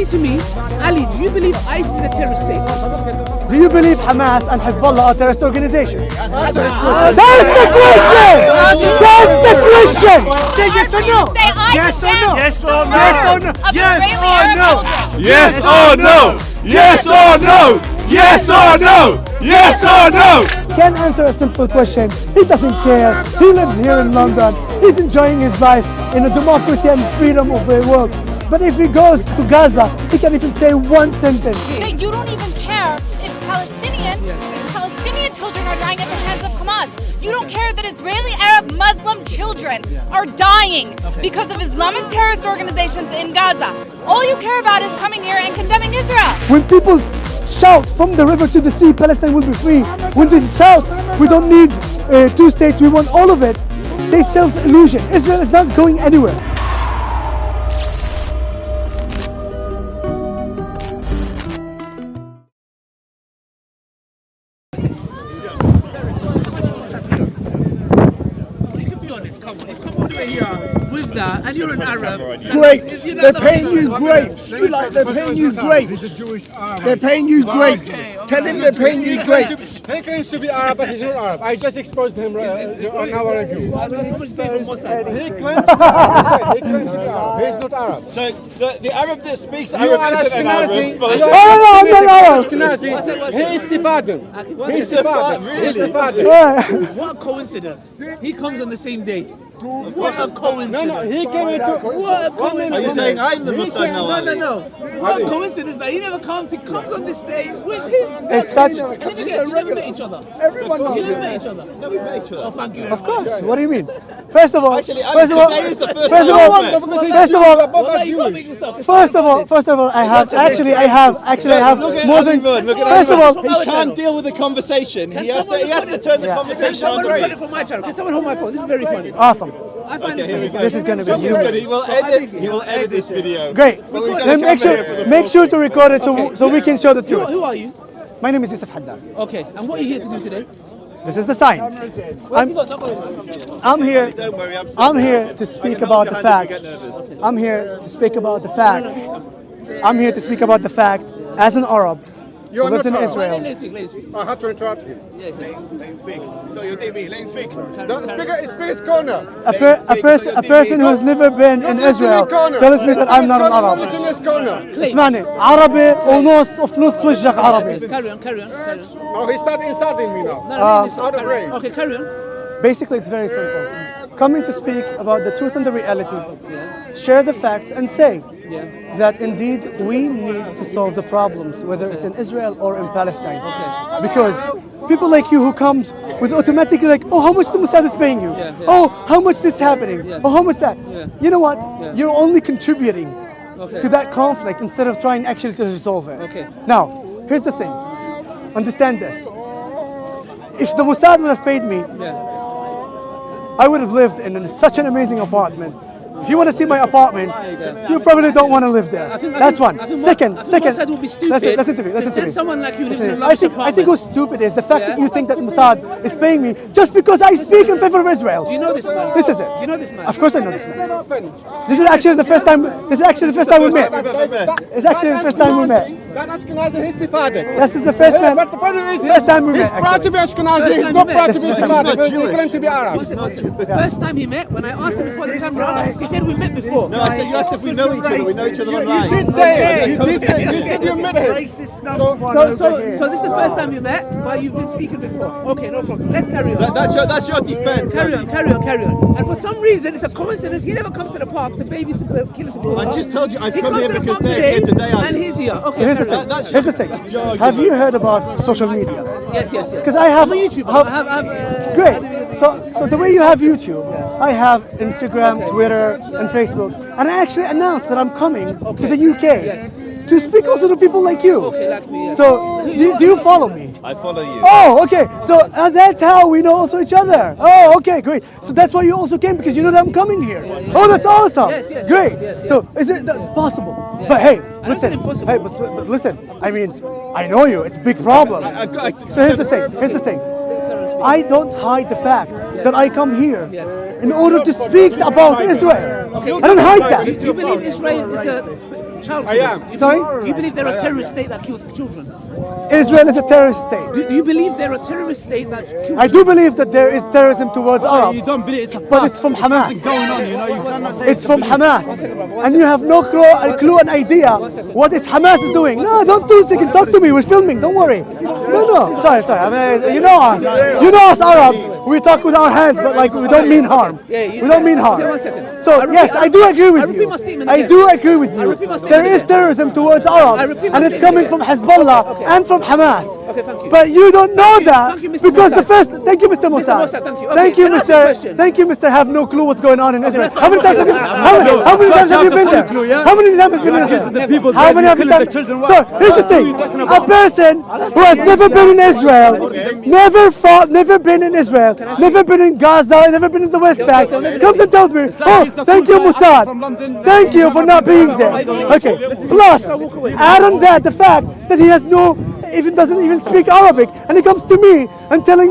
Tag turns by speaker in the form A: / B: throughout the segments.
A: Say to me, Ali, do you believe ISIS is a terrorist state?
B: Do you believe Hamas and Hezbollah are terrorist organizations?
A: That's
B: the question! That's the question!
A: Say yes or no.
C: Yes or no.
A: Yes or no.
C: Yes or no.
A: Yes or no.
C: Yes or no. Yes or no. Yes or no.
B: Can answer a simple question. He doesn't care. He lives here in London. He's enjoying his life in a democracy and freedom of the world. But if he goes to Gaza, he can't even say one sentence.
D: You don't even care if Palestinian children are dying at the hands of Hamas. You don't care that Israeli, Arab, Muslim children are dying because of Islamic terrorist organizations in Gaza. All you care about is coming here and condemning Israel.
B: When people shout from the river to the sea, Palestine will be free. When they shout, we don't need two states, we want all of it, they self-illusion. Israel is not going anywhere.
A: And you're an Arab.
E: Grapes. They're paying you grapes. They're paying you grapes. They're paying you grapes. Tell him they're paying you grapes.
F: He claims to be Arab, but he's not Arab. I just exposed him on our review. He claims to be Arab. He's not Arab.
C: So the Arab that speaks
F: You
C: Arab
F: are
C: isn't an Arab.
F: Ashkenazi.
C: but-
F: He is Sephardim. He's Sephardim. He's Sephardim.
A: What a coincidence. He comes on the same day. What a coincidence.
F: No, he came into.
A: What a coincidence.
C: Are you saying I'm the Muslim now?
A: No. What a coincidence that he never comes. He comes on this day with him.
B: It's such...
A: And let me guess, you never met each other.
B: Everyone knows
A: You never
B: it.
A: met each other.
C: No, we've met each other.
A: Oh, thank you very
B: Of
A: much.
B: course. What do you mean? First of all,
C: Actually, today is the first time
A: Well,
C: I've
A: you can't make this up.
B: first of all, I have more than. First of all,
C: he can't deal with the conversation. He has to turn the
A: Can
C: conversation on
A: someone
C: to
A: record
C: me.
A: it from my channel? Can someone hold my phone? This is very funny.
B: awesome.
A: I find this very funny.
B: This is going to be
C: He's good.
B: huge.
C: He will edit this video.
B: Great. Then make sure to record it so we can show the truth.
A: Who are you?
B: My name is Yoseph Haddad.
A: Okay, and what are you here to do today?
B: This is the sign. I'm here.
C: Don't worry,
B: I'm here to speak about the fact. I'm here to speak about the fact. I'm here to speak about the fact as an Arab who
F: You are
B: lives
F: not
B: in
F: Arab.
B: Israel.
A: Let me speak.
F: I had to interrupt him.
C: Let him speak. So you're me. Let him speak.
F: Speak his corner.
B: A person who has never been in Israel tells me that I'm not an Arab.
F: Listen his corner.
B: اسمعني عربي ونص وفلوس وجهك عربي.
A: Carry on.
F: Oh, he started insulting me now.
A: Out
F: of range.
A: Okay, carry on.
B: Basically, it's very simple. Coming to speak about the truth and the reality, share the facts and say that indeed we need to solve the problems, whether it's in Israel or in Palestine. Because people like you who comes with automatically like, oh, how much the Mossad is paying you? Oh, how much this happening? Oh, how much that? You know what? You're only contributing to that conflict instead of trying actually to resolve it. Now, here's the thing. Understand this. If the Mossad would have paid me, I would have lived in such an amazing apartment. If you want to see my apartment, you probably don't want to live there. That's one. Second,
D: Mossad would be stupid.
B: listen to me.
D: To send someone like you lives in a
B: Listen,
D: luxury
B: I think what's stupid is the fact that you think that Mossad is paying me just because I speak in favor of Israel.
D: Do you know this man?
B: This is it.
D: Do you know this man?
B: Of course I know this man. This is actually the first time. This is actually the first time we met. It's actually the first time we met.
F: That Ashkenazi, he's Sephardic.
B: This is the first time.
F: But the problem is,
B: First time we
F: he's
B: met.
F: proud to be Ashkenazi, he's not proud to be
B: This is-
F: Sephardic, but he's claimed to be Arab.
D: The first time he met, when I asked him before the camera, he said we met before.
C: No, I said you asked if we know each other. We know each other
F: You
C: online.
F: did say it. You said you met him.
D: So this is the first time you met, but you've been speaking before. Okay, no problem. Let's carry on.
C: That's your defense.
D: Carry on. And for some reason, it's a coincidence. He never comes to the park. The baby's killer supporter.
C: I just told you I've
D: He
C: come
D: comes
C: here
D: to the
C: because
D: park
C: they're here today.
D: and he's here. Okay,
B: Here's the
D: carry
B: thing.
D: on.
B: Here's the thing. Have you heard about social media?
D: Yes.
B: Because I have.
D: I'm a YouTuber.
B: Great. So the way you have YouTube, I have Instagram, Twitter, and Facebook, and I actually announced that I'm coming to the UK to speak also to people like you.
D: Okay, like me, yes.
B: So do you follow me?
C: I follow you.
B: Oh, okay. So that's how we know also each other. Oh, okay, great. So that's why you also came, because you know that I'm coming here. Oh, that's awesome.
D: Yes,
B: great.
D: yes.
B: So that's possible. But hey, listen.
D: impossible.
B: Hey, but listen. I mean, I know you. It's a big problem. So here's the thing. I don't hide the fact that I come here in order to speak about Israel. I don't hide that.
D: Do you believe Israel is a
A: child
F: I am.
A: killers.
B: Sorry?
A: Do you believe they're a terrorist state that kills children?
B: Israel is a terrorist state.
A: Do you believe they're a terrorist state that kills
B: I do believe that there is terrorism towards Arabs,
G: You don't believe it's a
B: but
G: fact.
B: it's from Hamas.
G: Something going on, you know. You cannot say
B: It's from Hamas, and you have no clue and idea what is Hamas is doing. No, don't do seconds. Talk to me. We're filming. Don't worry. No. Sorry. I mean, you know us. You know us Arabs. We talk with our hands, but like we don't mean harm. We don't mean harm.
A: Okay, 1 second.
B: So yes, I do agree with
A: I repeat
B: you.
A: my statement
B: I
A: again.
B: do agree with
A: I
B: you.
A: repeat my statement
B: There is
A: again.
B: terrorism towards
A: I
B: Arabs,
A: repeat my
B: and it's
A: statement
B: coming
A: again.
B: from Hezbollah
A: Okay.
B: and from Hamas.
A: Okay, thank you.
B: But you don't know that
A: Thank you, Mr.
B: because the
A: Mossad.
B: first. Thank you, Mr. Mossad.
A: Mossad, thank you. Okay,
B: Thank you,
A: can I ask you a
B: Mr.
A: question?
B: Thank you, Mr. Have no clue what's going on in Israel.
A: that's
B: How many times have you? How many times have you been there?
G: clue, yeah?
B: How many times have you been in Israel?
G: the people
B: How
G: there,
B: many
G: you
B: have you
G: killing
B: done?
G: the children.
B: So here's the
G: What
B: thing:
G: are you talking
B: a
G: about?
B: person who has never been in Israel, never fought, never been in Israel, never been in Gaza, never been in the West Bank, comes and tells me, "Oh, thank you, Mossad. Thank you for not being there." Okay. Plus, add on that the fact that he has even doesn't even speak Arabic, and he comes to me and telling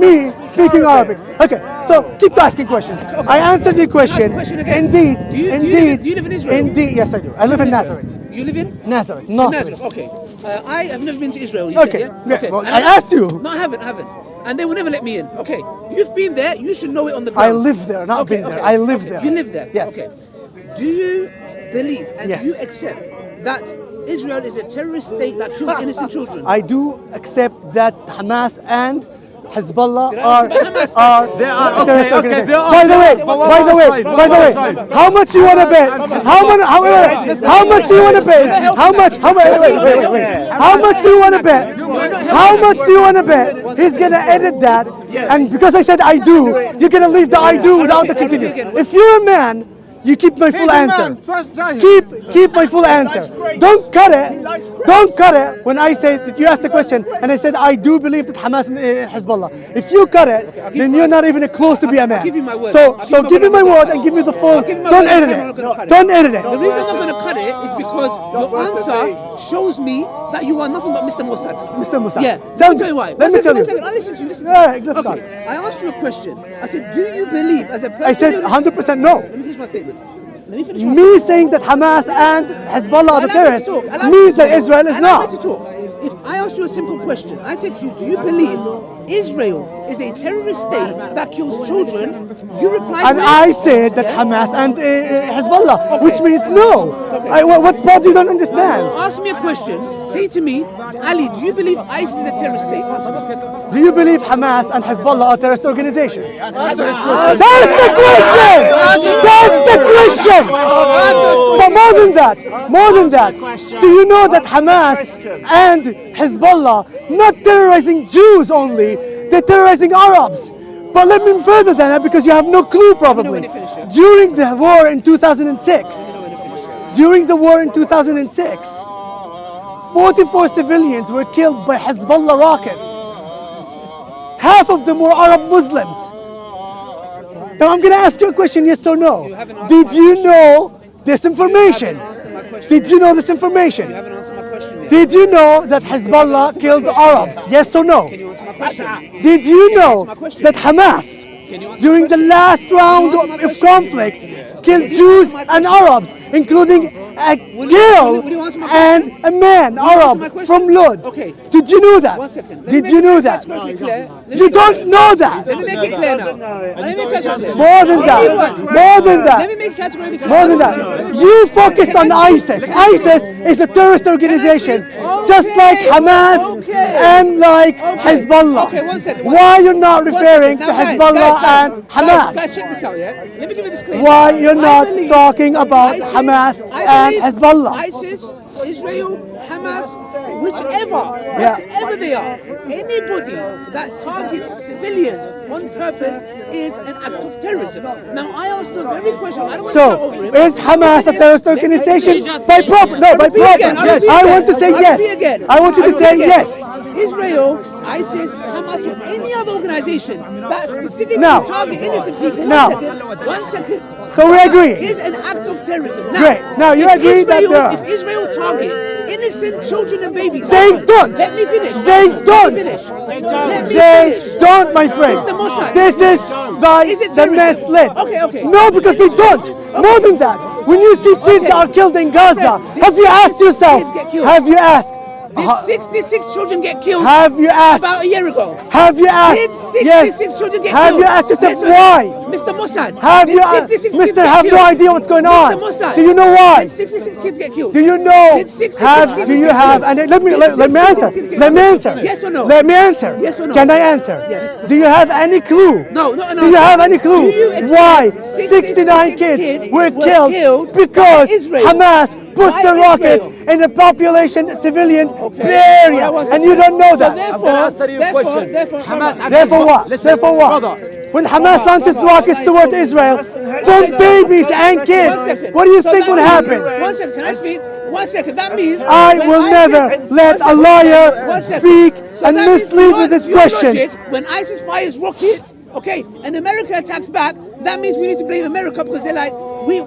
B: me speaking Arabic. Okay, so keep asking questions. I answered your question.
A: question again.
B: Indeed,
A: Do you live in Israel?
B: Indeed, yes I do. I live in Nazareth.
A: You live in?
B: Nazareth,
A: In
B: not
A: Nazareth. Okay. I have never been to Israel. You
B: Okay,
A: said,
B: yeah,
A: Okay.
B: well,
A: And
B: I asked you.
A: No, I haven't. And they will never let me in. Okay. You've been there. You should know it on the ground.
B: I live there, not been there. I live there.
A: You live there.
B: Yes.
A: Okay. Do you believe and
B: Yes.
A: do you accept that Israel is a terrorist state that kills innocent children?
B: I do accept that Hamas and Hezbollah
A: Did I
B: are
A: ask about Hamas?
G: They are
B: a terrorist
G: okay,
B: organization.
G: they are-
B: By the way,
G: but
B: by the way,
G: what
B: by the way,
G: side?
B: how much you want to bet? How much do you want to bet? How much? Wait. How much do you want to bet? How much do you want to bet? He's gonna edit that, and because I said I do, you're gonna leave the I do without the continue. If you're a man, you keep my full answer. Keep my full answer. Don't cut it. Don't cut it when I say that you asked the question and I said I do believe that Hamas and Hezbollah. If you cut it, then you're not even close to be a man.
A: I'll give you my word.
B: So give me my word and give me the full.
A: I'll give you my
B: Don't
A: word.
B: edit
A: I'm not gonna cut
B: it.
A: it.
B: Don't edit it.
A: The reason I'm not going to cut it is because your answer shows me that you are nothing but Mr. Mossad.
B: Mr. Mossad.
A: Yeah.
B: Tell
A: Let me
B: me.
A: tell you why.
B: Let me tell you.
A: I listen to you. Listen to
B: All
A: me.
B: right, let's
A: Okay.
B: start.
A: I asked you a question. I said, do you believe as a person?
B: I said 100% no.
A: Let me finish my statement. Let me finish my
B: Me
A: statement.
B: saying that Hamas and Hezbollah are the
A: Allow me to
B: terrorists
A: talk. Allow me
B: means
A: to
B: that
A: talk.
B: Israel is
A: Allow me
B: not.
A: to talk. If I asked you a simple question, I said to you, do you believe Israel is a terrorist state that kills children? You replied
B: And
A: with-
B: I said that
A: Yeah?
B: Hamas and Hezbollah, which means no.
A: Okay.
B: What part you don't understand?
A: Ask me a question. Say to me, Ali, do you believe ISIS is a terrorist state? Ask me.
B: Do you believe Hamas and Hezbollah are terrorist organization? That's the question! That's the question! But more than that, do you know that Hamas and Hezbollah not terrorizing Jews only, they're terrorizing Arabs? But let me further than that because you have no clue probably.
A: when you finish it.
B: During the war in 2006, during the war in 2006, 44 civilians were killed by Hezbollah rockets. Half of them were Arab Muslims. Now I'm going to ask you a question, yes or no.
A: haven't answered
B: Did
A: my
B: you
A: question.
B: know this information?
A: You haven't answered my question.
B: Did you know this
A: You
B: information?
A: haven't answered my question yet.
B: Did you know that Hezbollah killed Arabs? Yes or no?
A: Can you answer my question?
B: Did you know
A: answer my question?
B: that Hamas,
A: you answer
B: during
A: my
B: the
A: question?
B: last round
A: Can you answer my
B: of
A: question?
B: conflict, killed
A: you
B: Jews
A: answer my
B: and
A: question?
B: Arabs, including a
A: Will
B: girl
A: you answer my
B: and a man,
A: you answer
B: Arab,
A: my question?
B: from Lod?
A: Okay.
B: Did you know that?
A: 1 second. Let me
B: Did
A: make
B: you
A: it
B: know that?
A: categorically clear. Let me
B: You
A: make it
B: don't
A: clear.
B: know that.
A: Let me make it clear now. Let me make it clear.
B: More than that. More than
A: Let me
B: that.
A: make it categorically clear.
B: More than that. You focused on ISIS. ISIS is a terrorist organization, just like Hamas and like Hezbollah.
A: Okay, 1 second.
B: Why you're not
A: 1 second.
B: referring
A: Now,
B: to
A: guys,
B: Hezbollah and Hamas?
A: Guys, check this out, yeah? Let me give you this claim.
B: Why you're not
A: I believe
B: talking about
A: ISIS,
B: Hamas
A: I
B: and
A: believe
B: Hezbollah?
A: ISIS, Israel, Hamas, whichever they are, anybody that targets civilians on purpose is an act of terrorism. Now, I asked a very question. I don't want to
B: So,
A: go over it.
B: is Hamas a terrorist organization? By proper, no, by
A: Repeat
B: proper.
A: again, I'll
B: Yes.
A: repeat
B: I
A: again.
B: want to say
A: I'll
B: yes.
A: repeat again.
B: I want you to
A: I'll
B: say
A: repeat again.
B: yes.
A: Israel, ISIS, Hamas, or any other organization that specifically
B: Now.
A: target innocent people.
B: Now.
A: 1 second.
B: So we agree.
A: Is an act of terrorism. Now,
B: Great. Now, you
A: if
B: agree that
A: Israel,
B: there are.
A: if Israel target innocent children and babies,
B: They don't.
A: Let me finish.
B: They don't.
A: Let me finish. Let me
B: They
A: finish.
B: don't, my friend.
A: Mr. Mossad.
B: This is by
A: Is it
B: the
A: terrorism?
B: mess led.
A: Okay, okay.
B: No, because they don't. More than that. When you see kids are killed in Gaza, have you asked yourself? Have you asked?
A: Did 66 children get killed?
B: Have you asked?
A: About a year ago.
B: Have you asked?
A: Did 66 children get killed?
B: Have you asked yourself why?
A: Mr. Mossad.
B: Have you asked? Mister, have no idea what's going on.
A: Mr. Mossad.
B: Do you know why?
A: Did 66 kids get killed?
B: Do you know?
A: Did 66
B: have?
A: kids
B: Do you
A: get
B: have?
A: killed?
B: And let me answer. Let me answer.
A: Yes or no?
B: Let me answer.
A: Yes or no?
B: Can I answer?
A: Yes.
B: Do you have any clue?
A: No.
B: Do you have any clue
A: Do you accept
B: why
A: 69
B: kids were
A: were
B: killed
A: killed
B: because
A: by Israel?
B: Hamas pushed
A: By
B: the rockets
A: Israel.
B: in the population civilian area, and you don't know
A: So
B: that.
A: therefore,
B: Therefore what? Therefore what? When Hamas launches rockets toward Israel, from babies and kids, what do you think would happen?
A: 1 second, can I speak? 1 second, that means
B: I
A: when
B: will never let a liar
A: 1 second.
B: speak
A: So
B: and
A: that means
B: mislead with his
A: your
B: questions.
A: logic, when ISIS fires rockets, okay, and America attacks back, that means we need to blame America because they're like, we threw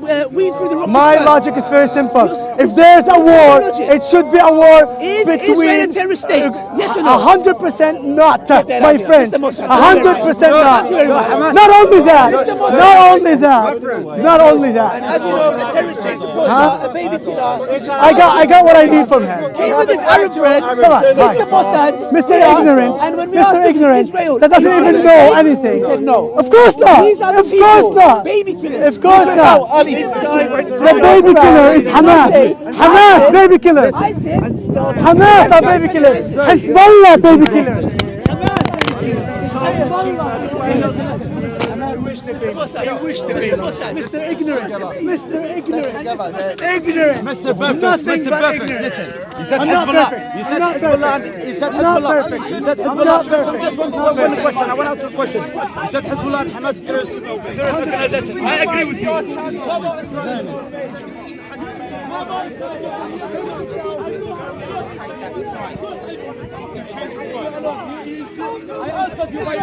A: the rockets
B: My
A: first.
B: logic is very simple. If there's a war, it should be a war
A: Is
B: between
A: Israel a terrorist state? Yes or no?
B: 100% not,
A: that
B: my
A: out here.
B: friend.
A: Mr. Mossad.
B: 100% not.
A: Thank you very much.
B: Not only that.
A: Mr. Mossad.
B: Not only that. Not only
A: And
B: that.
A: as you know, the terrorist state supports a baby killer.
B: I got what I need from him.
A: Came with this Arab friend,
B: Come on,
A: Mr. Mossad,
B: Mr. Ignorant,
A: and when we
B: Mr.
A: asked him,
B: Ignorant,
A: is Israel
B: that doesn't
A: a
B: even
A: terrorist
B: know
A: state?
B: anything.
A: He said no.
B: Of course not.
A: These are the
B: Of course
A: people,
B: not.
A: baby killers.
B: Of course not. The baby killer is Hamas. Hamas, baby killers.
A: ISIS,
B: Hamas are baby killers. Hezbollah, baby killers. Mr. Ignorant. Mr. Ignorant. Ignorant.
G: Mr. Perfect.
B: Nothing
G: Mr.
B: but
G: Perfect.
B: ignorant.
G: Listen. You said
B: I'm not
G: Hezbollah.
B: perfect.
G: You said
B: I'm not
G: Hezbollah.
B: perfect.
G: You said
B: I'm not
G: Hezbollah.
B: perfect.
G: You said
B: I'm
G: Hezbollah.
B: not
G: Just
B: perfect.
G: one question. I want to ask you a question. You said Hezbollah and Hamas terrorist organization. I agree with you. I answered you by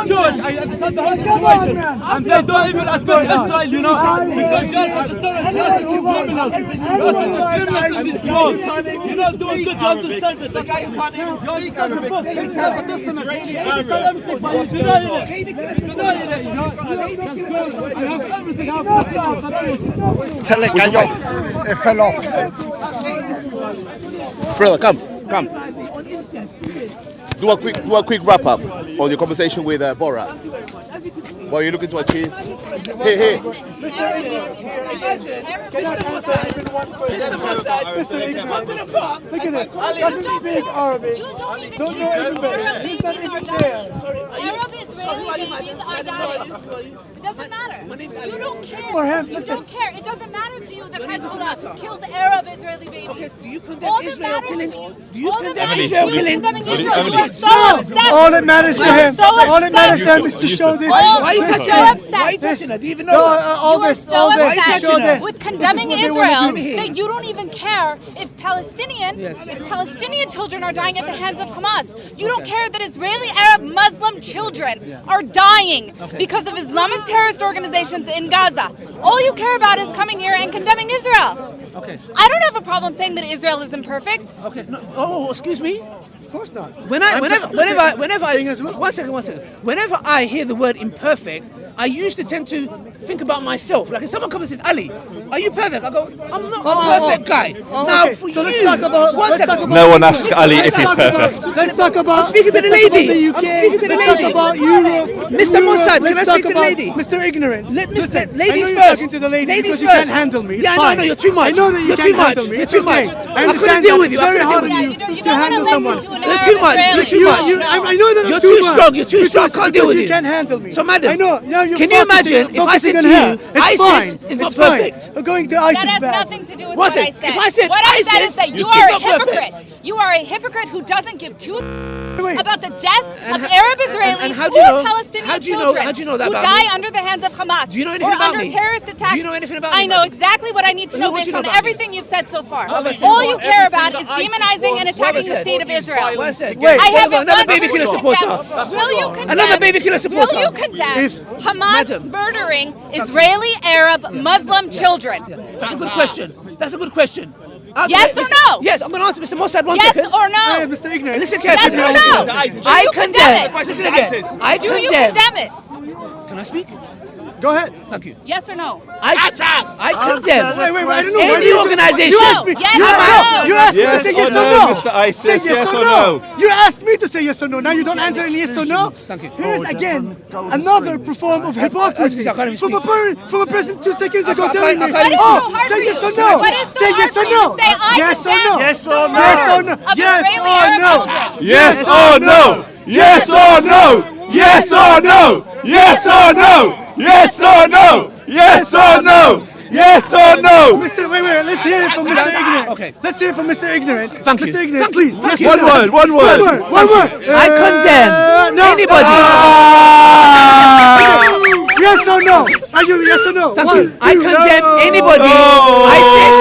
G: Jewish, I understand the whole situation. And they don't even admit Israel, you know, because you're such a terrorist, you're such a criminal. You're such a criminal in this world. You're not doing good, you understand it. The guy who can't even speak Arabic. He's a Testament. You understand everything, but you're denying it. You're denying it. I have everything.
C: Se le cayó. It fell off. Brother, come. Do a quick wrap up on your conversation with Borat. What are you looking to achieve? Hey.
B: Look at this. Doesn't speak Arabic. Don't know Arabic. He's not even there.
D: Arab Israeli babies are dying. It doesn't matter. You don't care.
B: For him,
D: You
B: listen.
D: don't care. It doesn't matter to you that Hezbollah kills Arab Israeli babies.
A: Okay, do you condemn
D: All that
A: Israel
D: matters
A: killing?
D: to you.
A: Do you
D: All that
A: condemn
D: matters
A: Israel
D: to you is
A: killing?
D: condemning Israel. You are so upset.
B: All that matters to him.
D: So
B: All that matters to him
D: upset.
B: is to show this.
A: Why are you
D: You're
A: touching
D: so
A: her?
D: upset.
A: Why are you touching her? Do you even
B: No,
A: know her?
B: all
D: You are
B: this,
D: so
B: all this, to
D: upset
B: show this.
D: with condemning
B: This is what they
D: Israel
B: wanna do.
D: that you don't even care if Palestinian children are dying at the hands of Hamas. You don't care that Israeli Arab Muslim children are dying because of Islamic terrorist organizations in Gaza. All you care about is coming here and condemning Israel.
A: Okay.
D: I don't have a problem saying that Israel is imperfect.
A: Okay. No. Oh, excuse me.
B: Of course not.
A: Whenever I hear the word imperfect, I used to tend to think about myself. Like if someone comes and says, Ali, are you perfect? I go, I'm not a perfect guy. Now
B: okay.
A: for
B: So
A: you,
B: let's talk about-
A: one
B: let's
A: second.
B: talk about-
C: No one asks Ali if he's perfect.
B: Let's talk about.
A: I'm speaking to the
B: let's talk
A: lady.
B: about the UK.
A: I'm speaking to the
B: Let's
A: lady.
B: talk about Europe.
A: Mr. Mossad, can I
B: Let's
A: speak
B: talk
A: to the
B: about
A: lady?
B: Mr. Ignorant.
A: Listen,
B: I
A: ladies
B: know you're
A: first.
B: talking to the lady
A: Ladies
B: because you
A: first.
B: can't handle me. It's
A: Yeah,
B: fine.
A: no, you're too much.
B: I know that you
A: You're
B: can't
A: too much.
B: handle me.
A: You're
B: It's
A: too much.
B: okay.
A: I couldn't
B: understand
A: deal
B: that.
A: with you.
B: It's
A: I
B: very
A: couldn't
B: hard
A: deal
B: on
A: with
B: you
D: You
B: to
D: don't want to
B: handle
D: listen
B: someone.
D: to an
A: You're
D: Arab
A: too much.
D: Israeli.
A: You're too much.
B: I know that I'm
A: You're
B: too
A: too
B: much.
A: strong. You're too strong. I can't deal with
B: Because
A: you.
B: you can't handle me.
A: So, madam,
B: I know. Now you're
A: can you
B: focusing-
A: imagine if I
B: focusing
A: said
B: on
A: to
B: her.
A: you,
B: It's
A: ISIS
B: fine.
A: is not
B: It's fine.
A: perfect?
B: We're going to ISIS
D: That has
B: back.
D: nothing to do with
A: One
D: what I
A: second.
D: said.
A: If I said
D: what I said
A: ISIS,
D: is that you
A: she's
D: are a
A: not perfect.
D: hypocrite. You are a hypocrite who doesn't give two
B: Wait.
D: about the death of
A: ho-
D: Arab Israelis
A: and how do you
D: or
A: know-
D: Palestinian
A: how do you know-
D: children
A: how do you know that
D: who
A: about
D: die
A: me?
D: under the hands of Hamas
A: Do you know anything
D: or
A: about
D: under
A: me?
D: terrorist attacks.
A: Do you know anything about
D: I
A: me,
D: know
A: madam?
D: exactly what I need to know
A: What
D: based
A: you know
D: on
A: about me?
D: everything you've said so far.
A: What have I said?
D: All you care about is
G: Everything that
D: demonizing and
G: ISIS
D: attacking the
A: wants
D: state of
A: is
D: Israel.
A: What I said?
B: Wait.
D: I haven't
A: Another
D: once
A: baby killer
D: condemned-
A: supporter.
D: Will you condemn?
A: Another baby killer supporter.
D: Will you condemn
B: If-
D: Hamas
A: Madam.
D: murdering Israeli Arab Muslim children?
A: That's a good question. That's a good question.
D: Yes or no?
A: Yes, I'm going to answer Mr. Mossad one
D: Yes
A: second.
D: or no?
B: Hey, Mr. Ignorant.
A: Listen
D: Yes
A: carefully.
D: or no?
A: I
D: Do you condemn
A: condemn.
D: it?
A: Listen again. I
D: Do you
A: condemn.
D: condemn it?
A: Can I speak?
B: Go ahead.
A: Thank you.
D: Yes or no?
A: I condemn
B: Wait, I don't know.
A: any organization.
B: You asked me.
D: Yes
B: You
D: or
B: asked me. You asked me to
C: Yes
B: say
C: or
B: yes or
C: no,
B: no.
C: Mr. ISIS,
B: Say
C: yes or no?
B: You asked me to say yes or no. Now you don't answer any yes or no.
A: Thank you.
B: Here's again another form of hypocrisy
A: I can't even
B: from a person 2 seconds ago
A: I
B: telling me,
A: can't even
D: What is so
B: oh,
D: hard
B: say
D: for
B: yes
D: you?
B: or no.
D: What is so
B: Say
D: hard
B: yes
D: for
B: or
D: you
B: no.
D: to say I
B: Yes or no.
D: condemn
G: Yes or no.
B: Yes or no.
D: of
B: Yes
D: Israeli
B: or
D: Arab
B: no.
D: children?
C: Yes or no? Yes or no? Yes or no? Yes or no? Yes or no? Yes or no? Yes or no?
B: Wait, let's hear it from Mr. Ignorant.
A: Okay.
B: Let's hear it from Mr. Ignorant.
A: Thank you.
B: Mr. Ignorant,
A: Thank you.
B: please.
A: Thank
B: Yes
A: you.
B: or no.
C: One word.
B: One word.
A: I condemn anybody.
B: Yes or no? Are you yes or no?
A: Thank
B: One,
A: you. I
B: two,
A: condemn
B: no.
A: anybody, ISIS,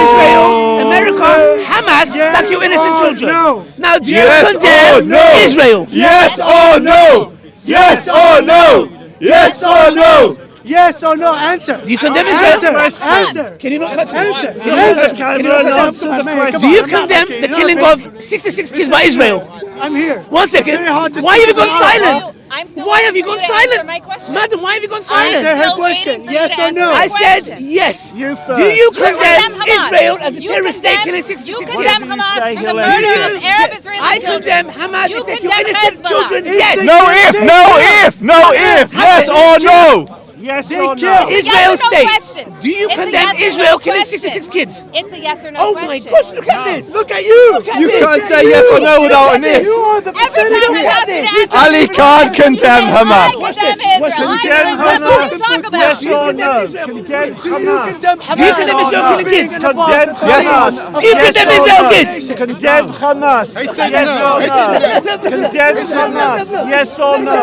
A: Israel, America, Hamas,
B: Yes
A: that kill innocent
B: or
A: children.
B: no?
A: Now, do you
C: Yes
A: condemn
C: or no?
A: Israel?
C: Yes or no? Yes or no? Yes or no?
B: Yes or no? Answer.
A: Do you condemn Israel?
B: Answer.
A: Can you not touch me?
B: Answer.
A: Can you not touch me?
B: Answer.
A: Can you not touch me? Do you condemn the killing of 66 kids by Israel?
B: I'm here.
A: One second.
B: Very hard to
A: Why have you
B: speak
A: gone
B: about
A: silent?
D: I'm still
A: Why have you
D: waiting
A: gone
D: for you to answer
A: silent?
D: my question.
A: Madam, why have you gone
B: Answer
A: silent?
B: her
D: Still
B: question.
D: waiting for you
B: Yes
D: to
B: or
D: answer
B: no?
D: my
A: I said
D: question.
A: yes.
G: You first.
A: Do you condemn
D: condemn Hamas.
A: Israel as a
D: You
A: terrorist state
D: condemn-
A: killing 66
D: You
A: kids?
D: condemn
G: you
D: Hamas
G: say,
D: for the
G: Hillary?
D: murder of Arab Israeli
A: I
D: children.
A: condemn Hamas
D: You
A: if they kill
D: condemn
A: innocent
D: Hezbollah.
A: children.
B: If
A: Yes.
B: they-
C: No if, no if, no if. Yes or no?
G: Yes
B: They
G: or
B: kill.
G: no?
A: Israel
D: Yes or no
A: state.
D: question.
A: Do you
D: It's a
A: condemn
D: yes or no
A: Israel killing
D: question.
A: 66 kids?
D: It's a yes or no
A: Oh
D: question.
A: my gosh, look at this.
B: Look at you.
A: Look at
C: You
A: this.
C: can't say yes or no without an if.
B: You are the
D: Every time
B: pathetic-
D: I ask you to answer,
C: Ali can't condemn Hamas.
D: I condemn Israel.
G: Condemn
D: That's what you
G: Hamas.
D: talk about.
G: Yes or no? Condemn Hamas.
A: Do you condemn Israel killing kids?
G: Condemn
C: Yes.
G: Hamas.
A: Do you condemn
G: or
A: Israel
G: no?
A: kids?
G: Condemn Hamas. Yes or no? Condemn Hamas. Yes or no?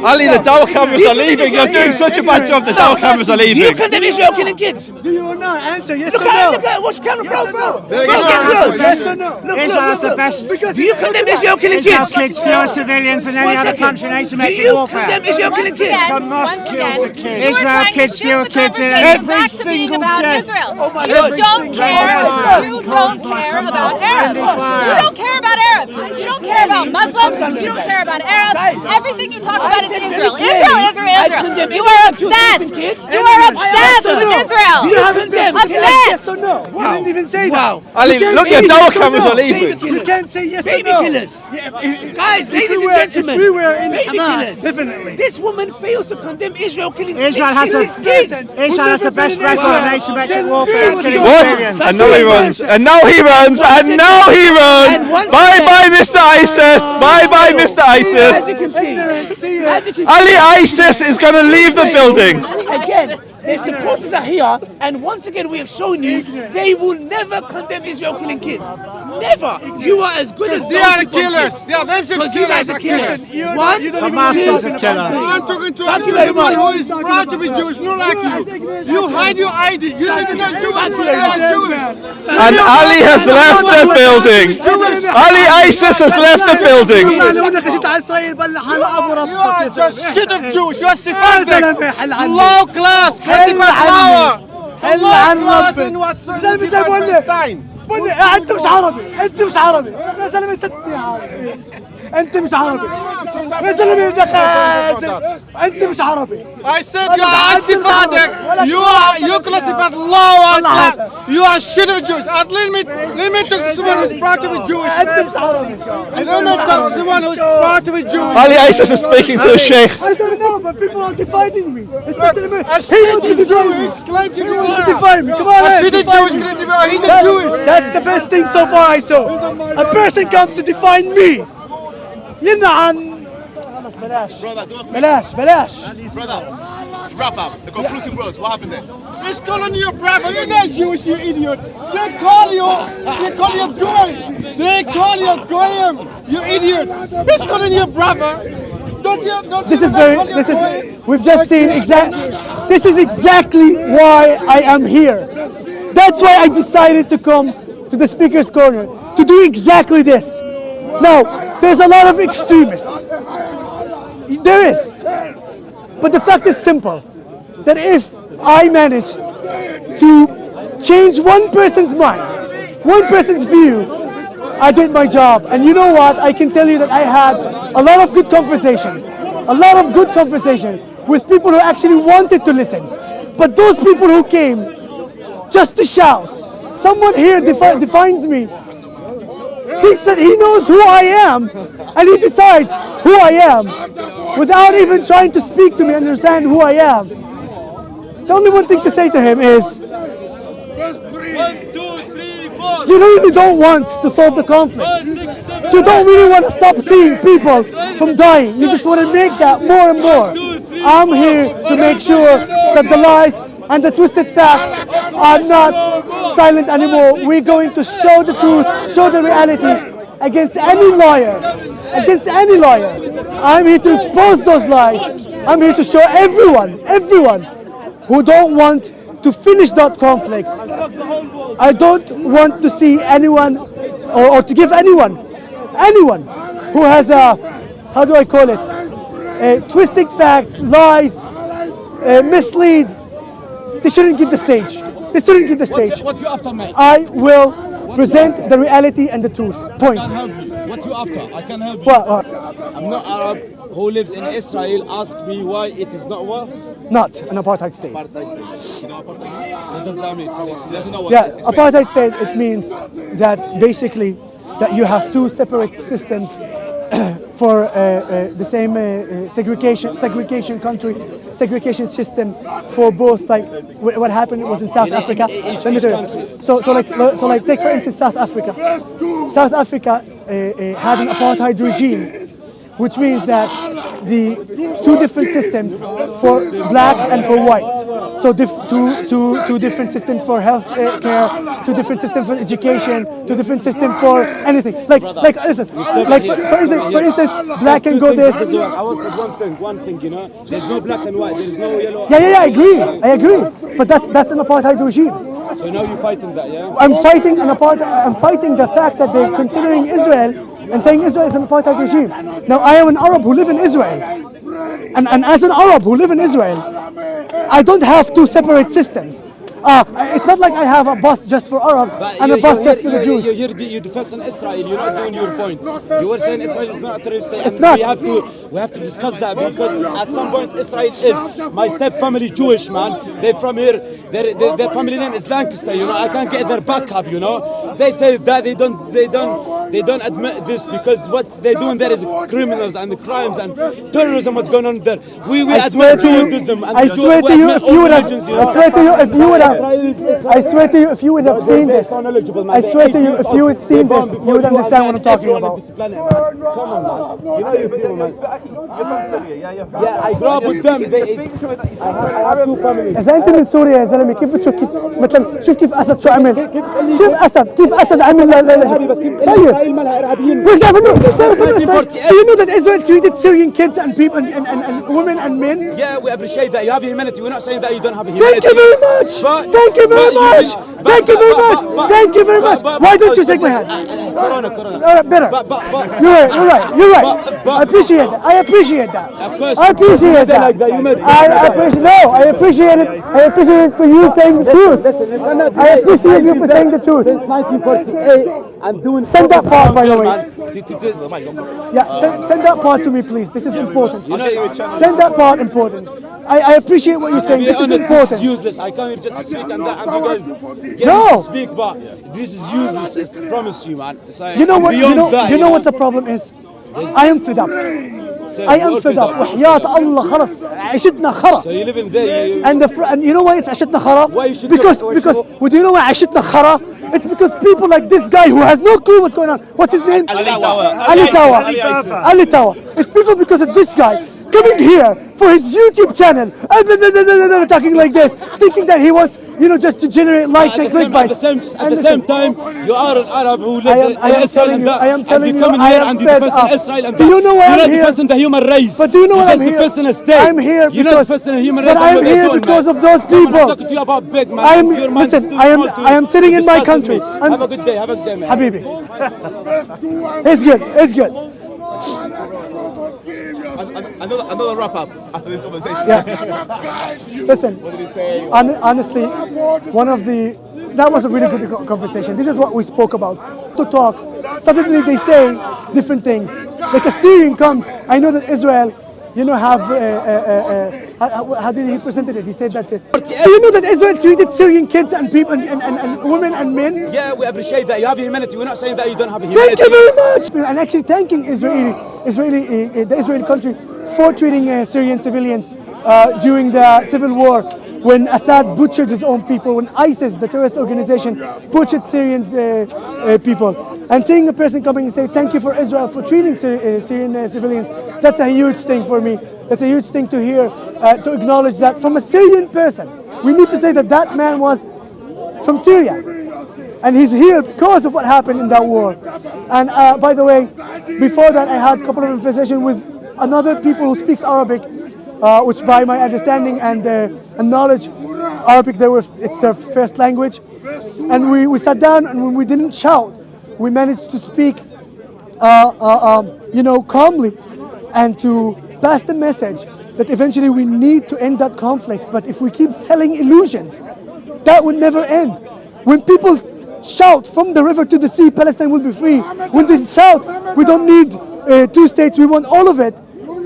C: Ali, the dowel cameras are leaving. You're doing such a bad job. The dowel cameras are
A: Do you
C: leaving.
A: condemn Israel killing kids?
B: Do you or not? Answer yes
A: Look
B: or
A: at
B: no?
A: it, look at it. Watch camera, bro, bro.
B: Yes
A: Bro, get close.
B: Yes or no?
H: Israel's the best.
A: Do you condemn Israel killing
H: Israel
A: kids?
H: kills fewer civilians than any
A: One
H: other
A: second.
H: country in
A: Do
H: asymmetric
A: you
H: warfare.
A: condemn Israel killing kids?
G: Hamas killed the kids.
H: Israel kills fewer kids in
G: Every single
D: about
G: day.
D: Israel.
A: my
D: You
A: God.
D: don't care. You don't care about Arabs. You don't care about Arabs. You don't care about Muslims. You don't care about Arabs. Everything you talk about is Israel. Israel. You are obsessed. You are obsessed with Israel.
A: Do you condemn?
B: Yes
D: Obsessed.
B: or no? You didn't even say that.
A: Wow.
C: Ali, look, your dowel cameras are leaving.
B: You can't say yes or
A: Baby
B: no.
A: killers.
B: Yeah,
A: Guys, ladies and gentlemen.
B: If we were in
A: baby
B: Hamas,
A: killers.
B: definitely.
A: This woman fails to condemn Israel killing
H: Israel has
A: 66
H: a
A: kids.
H: Israel has the best record in asymmetric warfare. Killing
C: What?
H: civilians.
C: And now he runs. And now he runs. And now he
A: And
C: runs.
A: once
C: Bye
A: again-
C: bye, Mr. ISIS. Bye bye, Mr.
A: As
C: ISIS.
A: you can see, as you can see,
C: Ali ISIS is going to leave the building.
A: again, their supporters are here, and once again we have shown you they will never condemn Israel killing kids. Never. You are as good as
F: They are killers. They are themselves
A: Because you guys are
F: killers.
A: killers. One,
H: Hamas
A: two,
H: is a killer.
F: I'm talking to
A: Thank you very
F: someone
A: much.
F: who is proud to be Jewish, not like you. You hide your ID. You say you're not Jewish, but you are Jewish.
C: And Ali has left the building. Ali ISIS has left the building.
F: You are just shit of Jewish. You are Sephardic. Low class, classified power. Low class in what Palestine.
B: انت مش عربي انت مش عربي يا زلمه ستني عربي انت مش عربي يا زلمه انت مش عربي
F: I said you are Sephardic. You classified lower class. You are shit of Jewish. And let me talk to someone who's proud to be Jewish.
B: انت مش عربي
F: Let me talk to someone who's proud to be Jewish.
C: Ali ISIS is speaking to a sheikh.
B: I don't know but people are defining me
F: A shitty Jewish claim to be Arab.
B: define me come on
F: A shitty Jewish claim to be Arab. He's a Jewish.
B: that's the best thing so far I saw a person comes to define me ينعن خلاص بلاش بلاش
C: Brother, wrap up. The conclusion was, what happened there?
F: He's calling you a brother. You're not Jewish, you idiot. They call you Goy. They call you Goyim, you idiot. He's calling you brother. Don't
B: this
F: you
B: is
F: not
B: very
F: call you
B: this is
F: Goyim?
B: we've just seen this is exactly why I am here that's why I decided to come to the speaker's corner to do exactly this now there's a lot of extremists there is but the fact is simple that if I manage to change one person's mind one person's view I did my job and you know what I can tell you that I had a lot of good conversation with people who actually wanted to listen. But those people who came just to shout, someone here defines me, thinks that he knows who I am, and he decides who I am without even trying to speak to me and understand who I am. The only one thing to say to him is, you really don't want to solve the conflict. You don't really want to stop seeing people from dying. You just want to make that more and more. I'm here to make sure that the lies and the twisted facts are not silent anymore. We're going to show the truth, show the reality against any liar. Against any liar. I'm here to expose those lies. I'm here to show everyone who don't want to finish that conflict. I don't want to see anyone or to give anyone who has a, how do I call it, twisting facts, lies, mislead. They shouldn't get the stage. They shouldn't get the stage.
G: What you after, mate?
B: I will present the reality and the truth. Point.
G: I can help you. What you after? I can help you.
B: What?
G: I'm not Arab who lives in Israel. Ask me why it is not what?
B: Not an apartheid state.
G: What does that mean?
B: Yeah, apartheid state, it means that basically that you have two separate systems for the same segregation system for both. Like what happened was in South Africa. Let me tell you. So like take for instance South Africa. South Africa had an apartheid regime, which means that the two different systems for black and for white. So two different systems for health care, two different systems for education, two different systems for anything. Like listen, like for instance, black can go this.
G: I want one thing, you know. There's no black and white. There's no yellow.
B: Yeah, I agree. But that's an apartheid regime.
G: So now you're fighting that, yeah?
B: I'm fighting the fact that they're considering Israel and saying Israel is an apartheid regime. Now I am an Arab who live in Israel. And as an Arab who live in Israel, I don't have two separate systems. It's not like I have a bus just for Arabs and a bus just for the Jews.
G: You defend Israel, you're not doing your point. You were saying Israel is not a terrorist state.
B: It's not.
G: We have to discuss that because at some point Israel is. My step family Jewish, man. They're from here. Their family name is Lancaster. You know, I can't get their backup. You know, they say that they don't admit this because what they're doing there is criminals and crimes and terrorism. What's going on there? We admit terrorism.
B: I swear to you, if you would have seen this, I swear to you, if you had seen this, you would understand what I'm talking about.
G: Come on, man. You know you're people, man. You're from Syria, yeah. I grew up with them. I have two families.
B: إذا أنت من سوريا يا زلمة كيف بتشوف كيف مثلا شوف كيف أسد شو عمل؟ شوف كيف أسد عمل
G: إسرائيل مالها إرهابيين.
B: Do you know that Israel treated Syrian kids and people and women and men?
G: Yeah, we appreciate that. You have humanity. We're not saying that you don't have humanity.
B: Thank you very much. Thank you very much. Thank you very much. Thank you very much. Why don't you take my hand?
G: Corona.
B: Better. You're right. I appreciate that. I appreciate that.
G: Of course.
B: I appreciate that. I appreciate it. I appreciate it for you saying the truth. I appreciate you for saying the truth.
G: Since 1948, I'm doing.
B: Send that part, by the way. Yeah, send that part to me, please. This is important. Send that part important. I appreciate what you're saying. This is important.
G: This is useless. I come here just to speak and you guys get
B: No.
G: to speak, but this is useless. I promise you, man.
B: You know what? You know what the problem is? I am fed up. I am fed up. وحياة الله خلص عشتنا خرا.
G: So you live in there.
B: And you know why it's عشتنا خرا?
G: Why you should
B: because do you know why عشتنا خرا? It's because people like this guy who has no clue what's going on. What's his name? Ali Tawa. It's people because of this guy coming here for his YouTube channel, talking like this, thinking that he wants, just to generate likes and clickbait.
G: At the same time, you are an Arab who lives in Israel and
B: I am telling you,
G: coming
B: I
G: here
B: am
G: and you
B: fed
G: defend
B: up.
G: Israel and
B: Do you know why I'm
G: you're
B: here?
G: not defending the human race.
B: But do you know why I'm here?
G: You're just defending a state.
B: I'm here
G: You're
B: because,
G: not defending the human race.
B: but I'm here because of those people.
G: I'm talking to you about big man.
B: I am sitting in my country.
G: Have a good day, man.
B: Habibi. It's good.
C: Another wrap up after this conversation.
B: Yeah. Listen,
C: What did he say?
B: honestly, that was a really good conversation. This is what we spoke about, to talk. Suddenly they say different things. Like a Syrian comes, I know that Israel have how did he presented it? He said that you know that Israel treated Syrian kids and people and women and men.
I: Yeah, we appreciate that you have humanity. We're not saying that you don't have humanity.
B: Thank you very much. And actually thanking the Israeli country for treating Syrian civilians during the civil war, when Assad butchered his own people, when ISIS, the terrorist organization, butchered Syrian people. And seeing a person coming and say thank you for Israel for treating Syrian civilians, that's a huge thing for me. That's a huge thing to hear, to acknowledge that from a Syrian person. We need to say that that man was from Syria. And he's here because of what happened in that war. And by the way, before that I had a couple of conversations with another people who speaks Arabic, which by my understanding and knowledge, Arabic it's their first language. And we sat down, and when we didn't shout, we managed to speak calmly and to pass the message that eventually we need to end that conflict. But if we keep selling illusions, that would never end. When people shout from the river to the sea, Palestine will be free. When they shout, we don't need 2 states, we want all of it,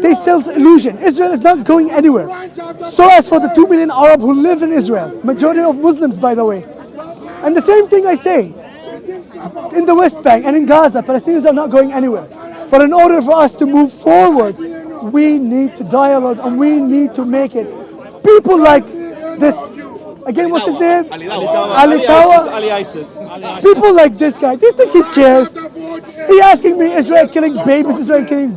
B: they sell illusion. Israel is not going anywhere. So as for the 2 million Arab who live in Israel, majority of Muslims, by the way. And the same thing I say, in the West Bank and in Gaza, Palestinians are not going anywhere. But in order for us to move forward, we need to dialogue, and we need to make it. People like this, again, what's his name? Ali
C: ISIS.
B: People like this guy, do you think he cares? He asking me, Israel killing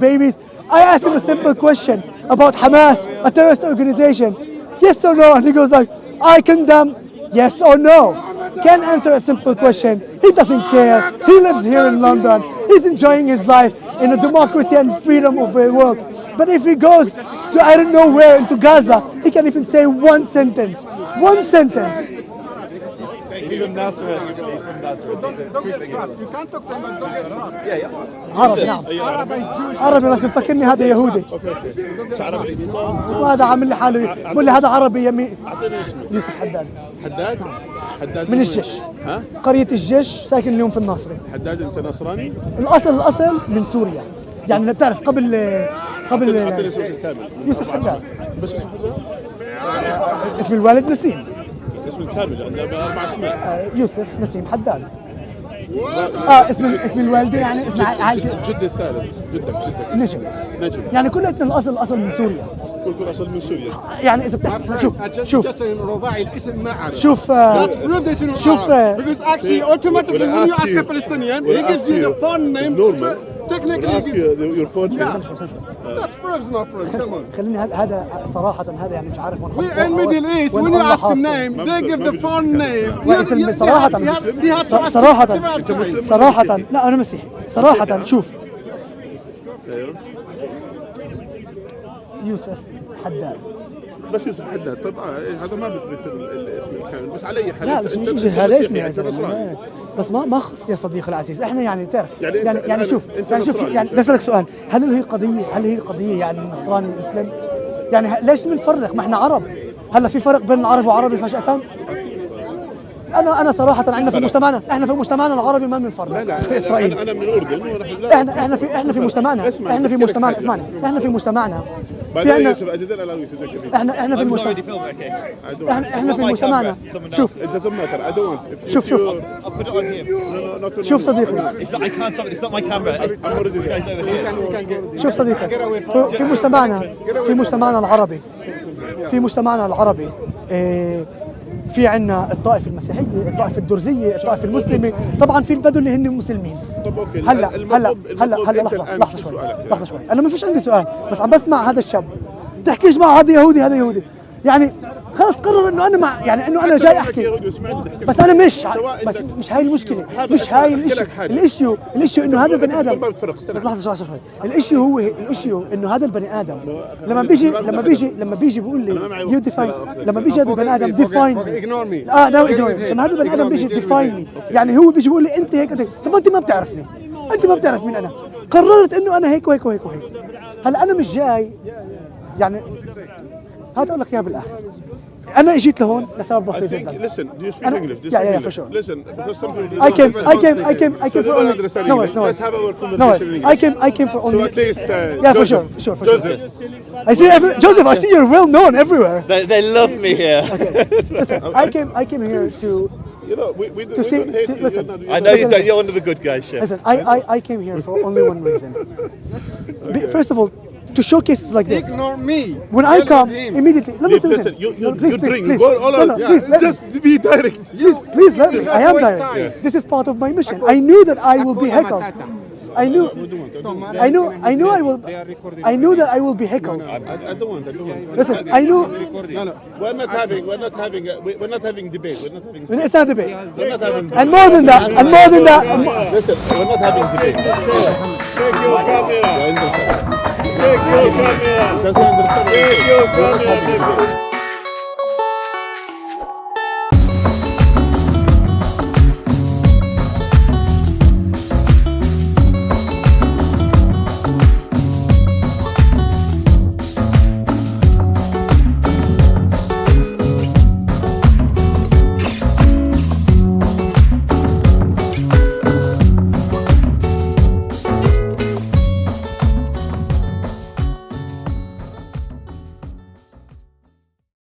B: babies. I asked him a simple question about Hamas, a terrorist organization. Yes or no? And he goes like, I condemn, yes or no. Can't answer a simple question. He doesn't care. He lives here in London. He's enjoying his life in a democracy and freedom of the world. But if he goes to I don't know where, into Gaza, he can't even say one sentence. One sentence.
C: Even Nasser.
F: You can't talk to him and don't get trapped.
B: عربي نعم. عربي بس مفكرني هذا يهودي. وهذا عامل لي حاله بقول لي هذا عربي يمين. يوسف حداد.
C: حداد
B: من الجيش. قرية الجيش، ساكن اليوم في الناصري.
C: حداد انت نصراني؟
B: الأصل من سوريا. يعني بتعرف قبل
C: اعطيني اسمك الكامل.
B: يوسف حداد.
C: بس يوسف حداد؟
B: اسم الوالد نسيم.
C: اسم الكامل عنده 4 اسماء.
B: يوسف نسيم حداد. اسم الوالده يعني اسم عائلتي.
C: جدي الثالث، جدك.
B: نجم. يعني كلنا الأصل من سوريا.
C: كل اصل من سوريا.
B: يعني اذا بتحكي شوف
F: رباعي الاسم ما عرف.
B: شوف
F: because actually automatically when you ask a Palestinian he gives you the phone name. Technically
C: your phone name.
F: That's proves not proves. Come on.
B: خليني هذا صراحة هذا يعني مش عارف وين.
F: We in Middle East when you ask a name they give the phone name. صراحة لا أنا مسيحي. صراحة شوف. يوسف حداد.
C: بس يوسف حداد طبعا هذا ما بيثبت الاسم الكامل، بس على اي حال
B: لا مش هذا اسمي يا زلمه، بس ما خص يا صديقي العزيز، احنا يعني تعرف يعني شوف يعني بدي اسالك سؤال، هل هي قضيه يعني النصراني والمسلم؟ يعني ليش بنفرق؟ ما احنا عرب، هلا في فرق بين العرب وعربي فجأة؟ انا صراحه عندنا في مجتمعنا، احنا في مجتمعنا العربي ما بنفرق في اسرائيل.
C: انا من الاردن
B: احنا في مجتمعنا احنا في مجتمعنا اسمعني، احنا في مجتمعنا في عندنا احنا في مجتمعنا شوف صديقي شوف صديقي في مجتمعنا العربي في عنا الطائفة المسيحية، الطائفة الدرزية، الطائفة المسلمة، طبعا في البدو اللي هن مسلمين.
C: طب اوكي
B: هلا لحظة شوي، انا ما فيش عندي سؤال، بس عم بسمع هذا الشاب تحكيش مع هذا يهودي، يعني خلص قرر انه انا مع يعني انه انا جاي احكي، بس انا مش هاي المشكلة، مش هاي الاشيو انه هذا البني ادم، بس لحظة شوي، الاشيو انه هذا البني ادم لما بيجي بيقول لي يو ديفاين، لما بيجي هذا البني ادم ديفاين لما هذا البني ادم بيجي ديفاين يعني هو بيجي بيقول لي انت هيك، طب انت ما بتعرفني، انت ما بتعرف مين انا، قررت انه انا هيك وهيك وهيك وهيك. هلا انا مش جاي يعني هذا اقول لك اياها بالاخر، أنا إجيت لهون لسبب
C: I
B: بسيط
C: think,
B: جدا.
C: listen, do you speak
B: أنا-
C: English? Do you
B: yeah,
C: speak
B: yeah,
C: English?
B: for sure.
C: Listen, because some people
B: I came
C: don't
B: for
C: they don't
B: only.
C: understand
B: No
C: English.
B: worries, no
C: Let's
B: worries.
C: have our
B: No
C: conversation
B: worries.
C: in English.
B: I came for
C: So
B: only.
C: at least,
B: Yeah, for
C: Joseph,
B: sure.
C: Joseph,
B: I see Joseph. I see you're well known everywhere.
J: They love me here.
B: Listen, I came here to
C: you know, we
B: To see-
C: don't hate
B: to-
C: you.
B: listen.
J: I know you don't. You're one of the good guys, chef.
B: listen. I came here for only one reason. First of all, to show cases like this.
F: Ignore me.
B: When I
F: Deal
B: come
F: with him.
B: immediately, let me say
C: Listen,
B: something.
C: you
B: No, please,
C: drink,
B: please,
C: go
B: please.
C: all
B: No,
C: out.
B: no, please, let me.
C: Just be direct.
B: Please let me. I am
F: waste
B: direct.
F: time.
B: This is part of my mission. I knew that I will be heckled. I knew that I will be heckled.
C: I don't want.
B: Listen, I knew.
C: No. We're not having debate.
B: It's not debate.
C: We're not having
B: And more than that,
C: Listen, we're not having debate.
J: Take your camera.
C: Take your camera.
J: Take your camera.